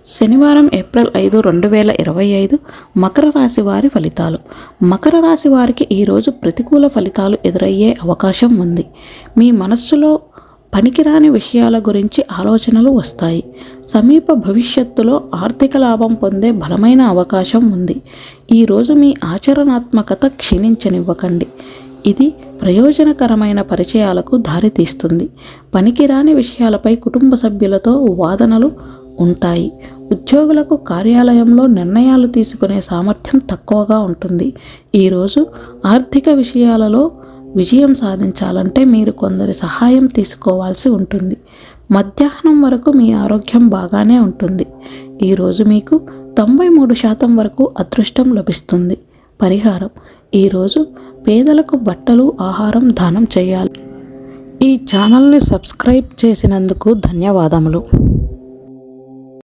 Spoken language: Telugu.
శనివారం ఏప్రిల్ 5, 2025 మకర రాశి వారి ఫలితాలు. మకర రాశి వారికి ఈరోజు ప్రతికూల ఫలితాలు ఎదురయ్యే అవకాశం ఉంది. మీ మనస్సులో పనికిరాని విషయాల గురించి ఆలోచనలు వస్తాయి. సమీప భవిష్యత్తులో ఆర్థిక లాభం పొందే బలమైన అవకాశం ఉంది. ఈరోజు మీ ఆచరణాత్మకత క్షీణించనివ్వకండి. ఇది ప్రయోజనకరమైన పరిచయాలకు దారితీస్తుంది. పనికిరాని విషయాలపై కుటుంబ సభ్యులతో వాదనలు ఉంటాయి. ఉద్యోగులకు కార్యాలయంలో నిర్ణయాలు తీసుకునే సామర్థ్యం తక్కువగా ఉంటుంది. ఈరోజు ఆర్థిక విషయాలలో విజయం సాధించాలంటే మీరు కొందరి సహాయం తీసుకోవాల్సి ఉంటుంది. మధ్యాహ్నం వరకు మీ ఆరోగ్యం బాగానే ఉంటుంది. ఈరోజు మీకు 93% వరకు అదృష్టం లభిస్తుంది. పరిహారం: ఈరోజు పేదలకు బట్టలు, ఆహారం దానం చేయాలి. ఈ ఛానల్ని సబ్స్క్రైబ్ చేసినందుకు ధన్యవాదములు.